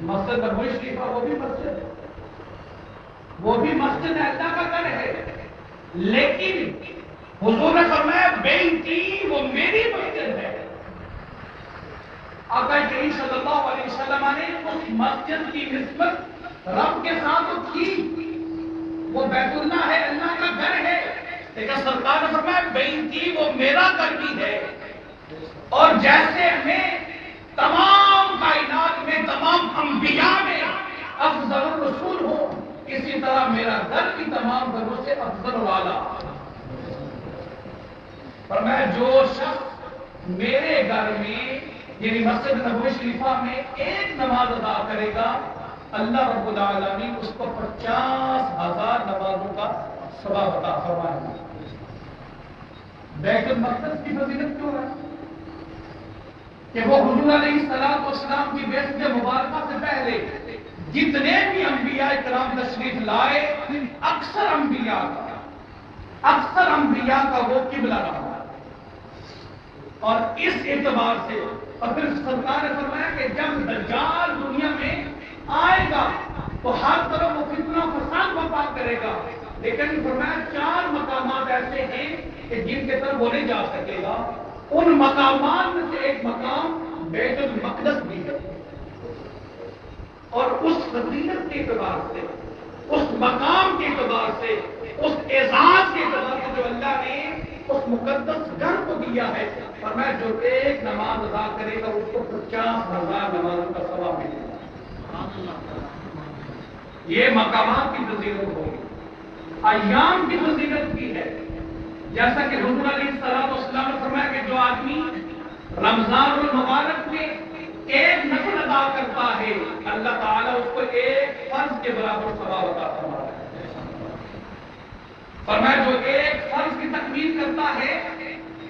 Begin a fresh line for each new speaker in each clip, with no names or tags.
مسجد نبوی شریفہ وہ بھی مسجد ہے، وہ بھی مسجد اللہ کا گھر ہے، لیکن حضور نے فرمایا بیتی وہ میری مسجد ہے۔ آقا کریم صلی اللہ علیہ وسلم نے اس مسجد کی نسبت رب کے ساتھ کی، وہ بیت اللہ ہے، اللہ کا گھر ہے، لیکن سرکار نے فرمایا بیتی وہ میرا گھر بھی ہے۔ اور جیسے میں تمام کائنات میں تمام انبیاء میں افضل الرسول ہوں، اسی طرح میرا گھر بھی تمام گھروں سے افضل والا۔ فرمایا جو شخص میرے گھر میں یعنی مسجد نبوی شریفہ میں ایک نماز ادا کرے گا، اللہ رب العالمین اس کو 50,000 نمازوں کا ثواب عطا فرمائے گا۔ بیت المقدس کی فضیلت کیوں ہے کہ وہ حضور علیہ السلام کی بعثت مبارکہ سے پہلے جتنے بھی انبیاء کرام تشریف لائے، اکثر انبیاء کا وہ قبلہ رہا۔ اور اس اعتبار سے اور پھر سرکار نے فرمایا کہ جب دجال دنیا میں آئے گا تو ہر طرف وہ فتنہ فساد برپا کرے گا، لیکن فرمایا 4 مقامات ایسے ہیں کہ جن کے طرف وہ نہیں جا سکے گا۔ ان مقامات میں سے ایک مقام بیت المقدس بھی ہے، اور اس فضیلت کے اعتبار سے، اس مقام کے اعتبار سے، اس اعزاز کے اعتبار سے جو اللہ نے اس مقدس گھر کو دیا ہے، فرمایا جو ایک نماز ادا کرے گا اس کو 50,000 نمازوں کا ثواب ملے گا۔ یہ مقامات کی فضیلت ہوگی، ایام کی فضیلت بھی ہے۔ جیسا کہ حضور علیہ السلام نے فرمایا کہ جو آدمی رمضان المبارک میں ایک نفل ادا کرتا ہے، اللہ تعالیٰ اس کو ایک فرض کے برابر ثواب عطا فرماتا ہے۔ فرمایا جو ایک فرض کی تکمیل کرتا ہے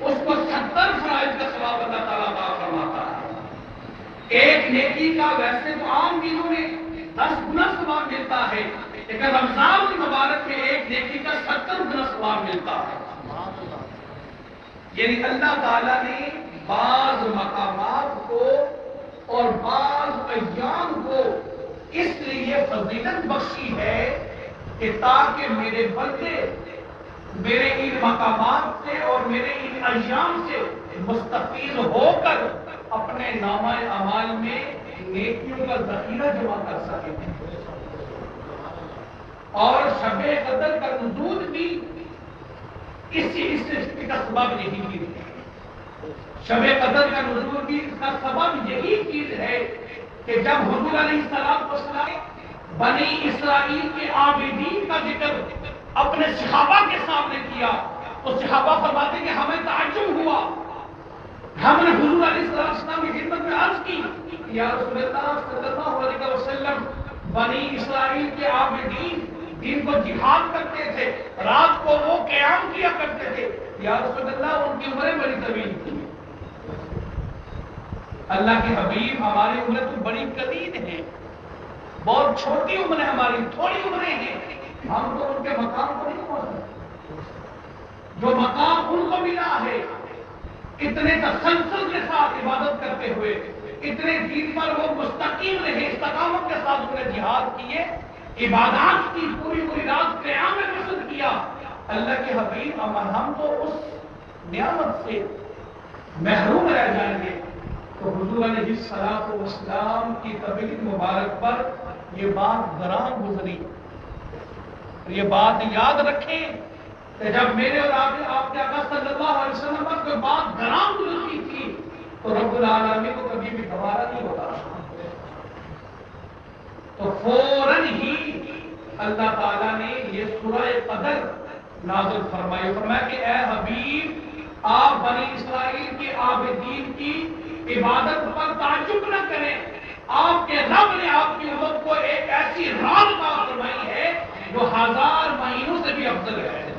اس کو 70 فرائض کا ثواب اللہ تعالیٰ عطا فرماتا ہے۔ ایک نیکی کا ویسے تو عام دنوں میں 10 گنا ثواب ملتا ہے، لیکن رمضان المبارک میں ایک نیکی کا 70 گنا ثواب ملتا ہے۔ یعنی اللہ تعالیٰ نے بعض مقامات کو اور بعض ایام کو اس لیے فضیلت بخشی ہے کہ تاکہ میرے بندے میرے ان مقامات سے اور میرے ان ایام سے مستفید ہو کر اپنے نامہ اعمال میں نیکیوں کا ذخیرہ جمع کر سکیں۔ اور شب قدر کا نزول بھی اس کا سبب یہی چیز ہے۔ شب قدر کا نزول بھی اس کا سبب یہی چیز ہے کہ جب حضور علیہ السلام بنی اسرائیل کے عابدین کا ذکر اپنے صحابہ کے سامنے کیا تو صحابہ فرماتے ہیں کہ ہمیں تعجب ہوا، ہم نے حضور علیہ السلام کی خدمت میں عرض کی یا رسول اللہ صلی اللہ علیہ وسلم، بنی اسرائیل کے عابدین دن کو جہاد کرتے تھے، رات کو وہ قیام کیا کرتے تھے، یا رسول اللہ ان کی عمریں بڑی طویل تھی۔ اللہ کے حبیب ہماری عمریں تو بڑی قلیل ہیں، بہت چھوٹی عمریں ہماری، تھوڑی عمریں ہیں، ہم تو ان کے مقام کو نہیں پہنچ سکتے۔ جو مقام ان کو ملا ہے، اتنے تسلسل کے ساتھ عبادت کرتے ہوئے، اتنے دین پر وہ مستقیم رہے، استقامت کے ساتھ انہوں نے جہاد کیے، عبادات کی پوری رات قیام میں مصروف کیا۔ اللہ کے حبیب ہم تو اس نعمت سے محروم رہ جائیں گے۔ تو حضور علیہ السلام کی طبیعت مبارک پر یہ بات گرام گزری، یہ بات یاد رکھیں کہ جب میرے اور آپ کے آقا صلی اللہ علیہ وسلم پر کوئی بات گرام گزرتی تھی تو رب العالمین کو کبھی بھی گوارا نہیں ہوتا، تو فوراً ہی اللہ تعالیٰ نے یہ سورہ قدر نازل فرمائی، فرمایا کہ اے حبیب آپ بنی اسرائیل کے عابدین کی عبادت پر تعجب نہ کریں، آپ کے رب نے آپ کی امت کو ایک ایسی رات عطا فرمائی ہے جو 1000 مہینوں سے بھی افضل ہے،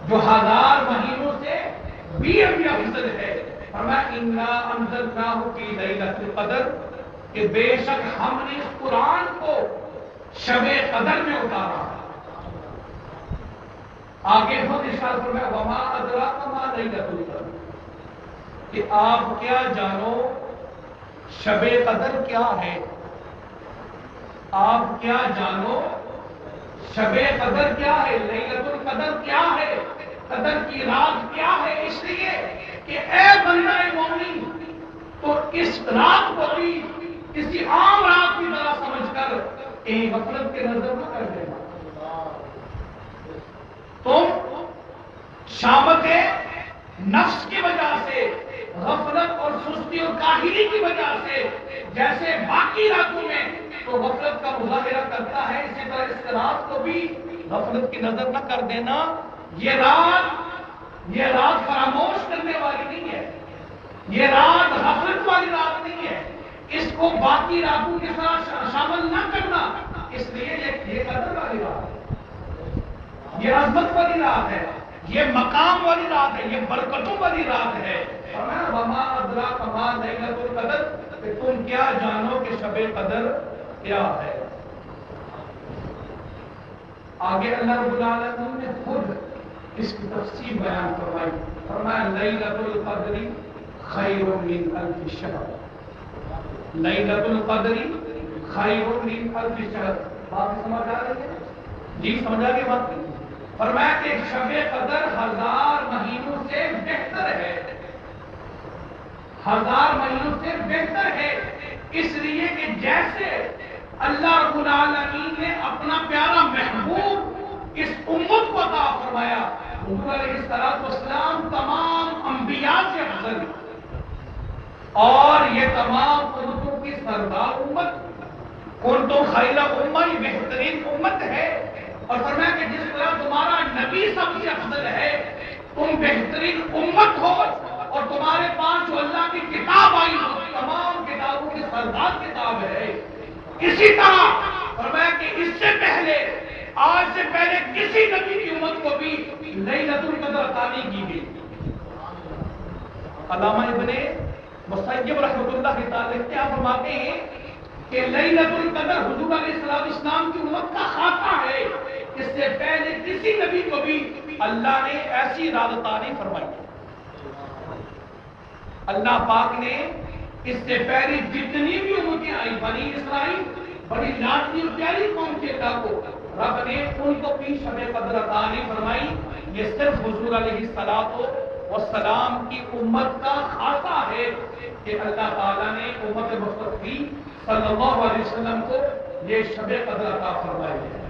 جو 1000 مہینوں سے بھی افضل ہے۔ فرمایا انا انزلناہ فی لیلۃ القدر، کہ بے شک ہم نے اس قرآن کو شب قدر میں اتارا۔ آگے خود ارشاد فرمایا وما ادراک ما لیلۃ القدر، کہ آپ کیا جانو شب قدر کیا ہے؟ آپ کیا جانو شب قدر کیا ہے، لیلۃ القدر کیا ہے، قدر کی رات کیا ہے؟ اس لیے کہ اے بندہ مومن، تو اس رات کو بھی کسی عام رات کی طرح سمجھ کر ایک غفلت کے نظر نہ کر دینا۔ تم شامت نفس کی وجہ سے، غفلت اور سستی اور کاہلی کی وجہ سے جیسے باقی راتوں میں تو غفلت کا مظاہرہ کرتا ہے، اسی طرح اس رات کو بھی غفلت کی نظر نہ کر دینا۔ یہ رات فراموش کرنے والی نہیں ہے، یہ رات غفلت والی رات نہیں ہے، اس کو باقی راتوں کے ساتھ شامل نہ کرنا۔ اس لیے یہ قدر والی رات ہے، یہ عظمت والی رات ہے، یہ مقام والی رات ہے، یہ برکتوں والی رات ہے۔ وما ادراک ما لیلۃ القدر، کہ تم کیا جانو کہ شب قدر کیا ہے۔ آگے اللہ رب العالمین نے خود اس کی تفصیل بیان فرمائی، فرمایا لیلۃ القدر خیر من الف شہر، لیلۃ القدر خیر من الف شہر۔ بات سمجھ آ رہی ہے؟ جی سمجھ آ گئی بات؟ فرمایا کہ شب قدر 1000 مہینوں سے بہتر ہے، 1000 مہینوں سے بہتر ہے، اس لیے کہ جیسے اللہ رب العالمین نے اپنا پیارا محبوب اس امت کو عطا فرمایا، حضور علیہ السلام تمام انبیاء سے افضل اور یہ تمام امتوں کی سردار امت، کنتم خیر امہ، یہ بہترین امت ہے۔ اور فرمایا کہ جس طرح تمہارا نبی سب سے افضل ہے، تم بہترین امت ہو، اور تمہارے پاس جو اللہ کی کتاب آئی وہ تمام کتابوں کی سردار کتاب ہے، اسی طرح فرمایا کہ اس سے پہلے، آج سے پہلے کسی نبی کی امت کو بھی لیلۃ القدر عطا نہیں کی گئی۔ علامہ ابن مسیب رحمۃ اللہ تعالی کیا فرماتے ہیں کہ لیلۃ القدر حضور علیہ السلام کی امت کا خاصہ ہے، اس سے پہلے کسی نبی کو بھی اللہ نے ایسی رات عطا نہیں فرمائی۔ اللہ پاک نے اس سے پہلے جتنی بھی امتیں آئی، بنی اسرائیل بڑی لاڈلی اور پیاری قوم تھی، اللہ کو رب نے ان کو بھی شب قدر عطا نہیں فرمائی۔ یہ صرف حضور علیہ السلام کی امت کا خاصہ ہے کہ اللہ تعالیٰ نے امت مصطفی صلی اللہ علیہ وسلم کو یہ شب قدر عطا فرمائی ہے۔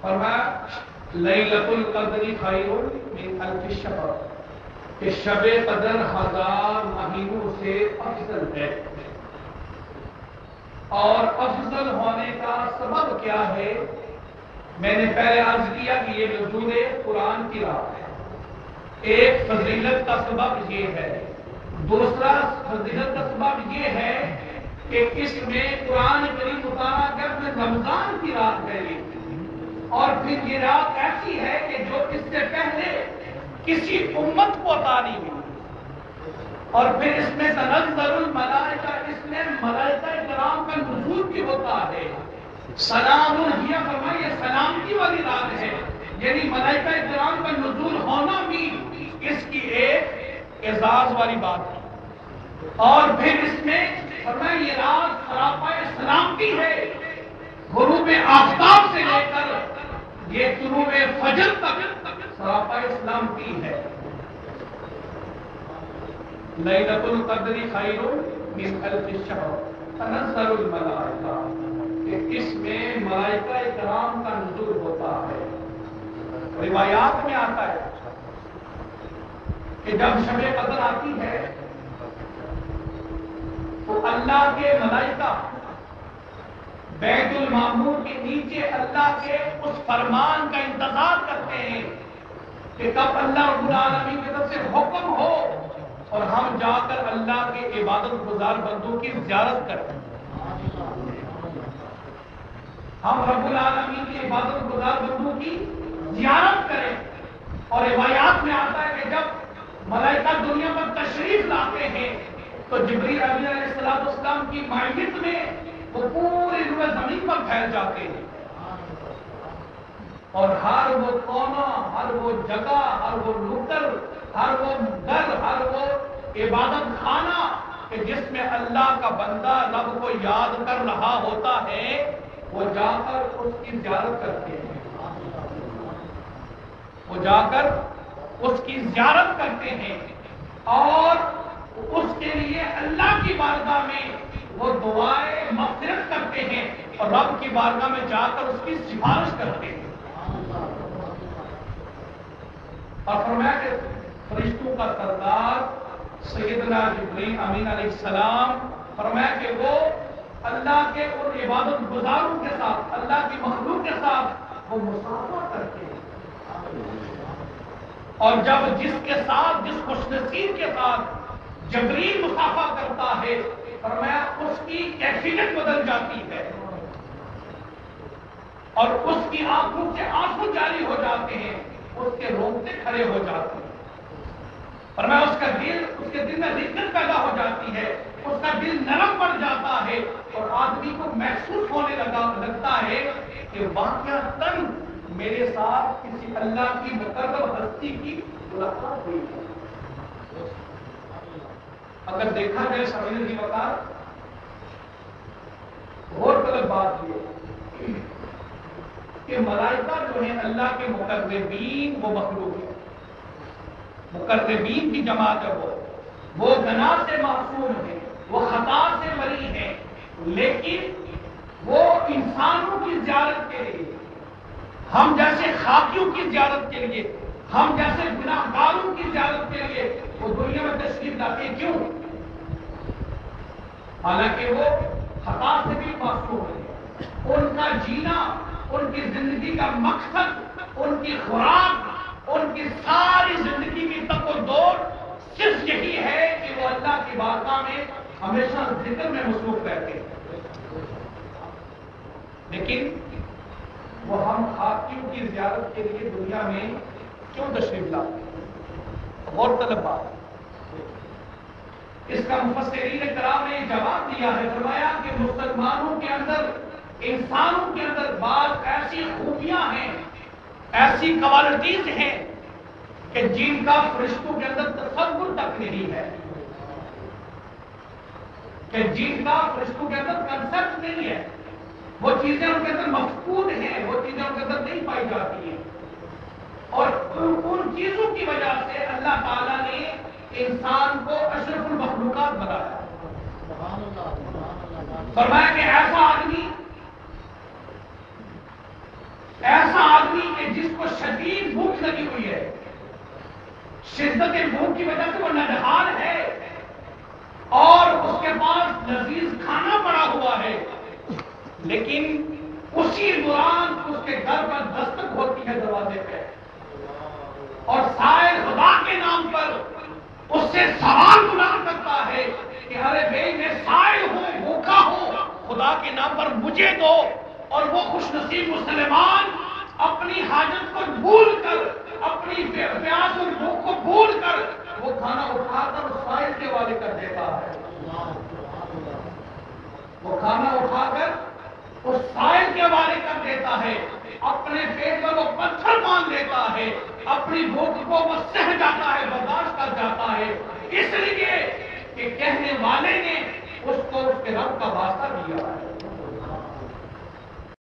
فرمایا لیلۃ القدر خیر من الف شہر، کہ شب قدر 1000 مہینوں سے افضل ہے۔ اور افضل ہونے کا سبب کیا ہے؟ میں نے پہلے عرض کیا کہ یہ نزول قرآن کی رات ہے، ایک فضیلت کا سبب یہ ہے، دوسرا فضیلت کا سبب یہ ہے کہ اس میں قرآن کریم اتارا گیا میں رمضان کی رات ہے یہ، اور پھر یہ رات ایسی ہے کہ جو اس سے پہلے کسی امت کو عطا نہیں ہوئی، اور پھر اس میں تنزل الملائکہ، اس میں ملائکہ کرام کا نزول بھی ہوتا ہے۔ سلام ہی، فرمائیے سلامتی والی رات ہے، یعنی ملائکہ کرام کا نزول ہونا بھی اس کی ایک اعزاز والی بات ہے۔ اور پھر اس میں فرمایا یہ رات سراپا سلامتی ہے، غروب آفتاب سے لے کر یہ طلوع فجر تک سراپا سلامتی ہے۔ لیلۃ القدر خیر من الف شہر تنزل الملائکہ، کہ اس میں ملائکہ کرام کا نزول ہوتا ہے۔ روایات میں آتا ہے کہ جب شب قدر آتی ہے تو اللہ کے ملائکہ بیت المعمور کے نیچے اللہ کے اس فرمان کا انتظار کرتے ہیں کہ کب اللہ رب العالمین کی طرف سے حکم ہو اور ہم جا کر اللہ کے عبادت گزار بندوں کی زیارت کریں، ہم رب العالمین کی عبادت گزار بندوں کی زیارت کریں۔ اور روایات میں آتا ہے کہ جب ملائکہ دنیا پر تشریف لاتے ہیں تو جبریل امین علیہ السلام کی معیت میں وہ پوری روئے زمین پر پھیل جاتے ہیں، اور ہر وہ کونا، ہر وہ جگہ، ہر وہ نکر، ہر وہ گھر، ہر وہ عبادت خانہ کہ جس میں اللہ کا بندہ رب کو یاد کر رہا ہوتا ہے، وہ جا کر اس کی زیارت کرتے ہیں، وہ جا کر اس کی زیارت کرتے ہیں اور اس کے لیے اللہ کی بارگاہ میں وہ دعائیں مغفرت کرتے ہیں اور رب کی بارگاہ میں جا کر اس کی سفارش کرتے ہیں۔ اور فرمایا کہ فرشتوں کا سردار سیدنا جبریل امین علیہ السلام فرمایا کہ وہ اللہ کے ان عبادت گزاروں کے ساتھ، اللہ کی مخلوق کے ساتھ وہ مصافحہ کرتے ہیں، اور جب جس کے ساتھ، جس خوش نصیب کے ساتھ جبریل مصافحہ کرتا ہے، فرمایا اس کی کیفیت بدل جاتی ہے اور اس کی آنکھوں سے آنسو جاری ہو جاتے ہیں، اس کے رونگٹے کھڑے ہو جاتے ہیں، فرمایا اس کے دل میں رقت پیدا ہو جاتی ہے، اس کا دل نرم پڑ جاتا ہے اور آدمی کو محسوس ہونے لگتا ہے کہ واقعتاً میرے ساتھ کسی اللہ کی مقرب ہستی کی ملاقات ہوئی ہے۔ اگر دیکھا جائے سمجھنے کی وقت غور طلب بات یہ کہ ملائکہ جو ہیں اللہ کے مقربین، وہ مخلوق ہے، مقربین کی جماعت ہے، وہ گناہ سے معصوم ہے، وہ خطا سے بری ہے، لیکن وہ انسانوں کی زیارت کے لیے، ہم جیسے خاکیوں کی زیارت کے لیے، ہم جیسے گناہگاروں کی زیارت کے لیے وہ دنیا میں تشریف لاتے ہیں۔ کیوں؟ حالانکہ وہ خطا سے بھی معصوم ہے، ان کا جینا، ان کی زندگی کا مقصد، ان کی خوراک، ان کی ساری زندگی کی تک و دور صرف یہی ہے کہ وہ اللہ کی بارگاہ میں ہمیشہ ذکر میں مصروف رہتے ہیں، لیکن وہ ہم خاکیوں کی زیارت کے لیے دنیا میں کیوں تشریف لاتے ہیں؟ غور طلب بات۔ اس کا مفسرین کرام نے جواب دیا ہے، فرمایا کہ مسلمانوں کے اندر، انسانوں کے اندر بعض ایسی خوبیاں ہیں، ایسی کوالٹیز ہیں کہ جن کا فرشتوں کے اندر تصور تک نہیں ہے، کہ جن کا فرشتوں کے اندر کنسپٹ نہیں ہے، وہ چیزیں ان کے اندر مفقود ہیں، وہ چیزیں ان کے اندر نہیں پائی جاتی ہیں، اور ان چیزوں کی وجہ سے اللہ تعالیٰ نے انسان کو اشرف المخلوقات بنایا۔ فرمایا کہ ایسا آدمی کہ جس کو شدید بھوک لگی ہوئی ہے، شدت بھوک کی وجہ سے وہ نڈھال ہے اور اس کے پاس لذیذ کھانا پڑا ہوا ہے، لیکن اسی دوران اس کے گھر پر دستک ہوتی ہے دروازے پہ، اور سائل خدا کے نام پر اس سے سوال گزار کرتا ہے کہ ارے بھائی میں سائل ہوں، بھوکا ہوں، خدا کے نام پر مجھے دو، اور وہ خوش نصیب مسلمان اپنی حاجت کو بھول کر، اپنی پیاس اور بھوک کو بھول کر وہ کھانا اٹھا کر سائل کے والے کر دیتا ہے، وہ کھانا اٹھا کر اس سائل کے والے کر دیتا ہے، اپنے پیٹ پر وہ پتھر باندھ لیتا ہے، اپنی بھوک کو وہ سہ جاتا ہے، برداشت کر جاتا ہے، اس لیے کہ کہنے والے نے اس کو اس کے رب کا واسطہ دیا ہے۔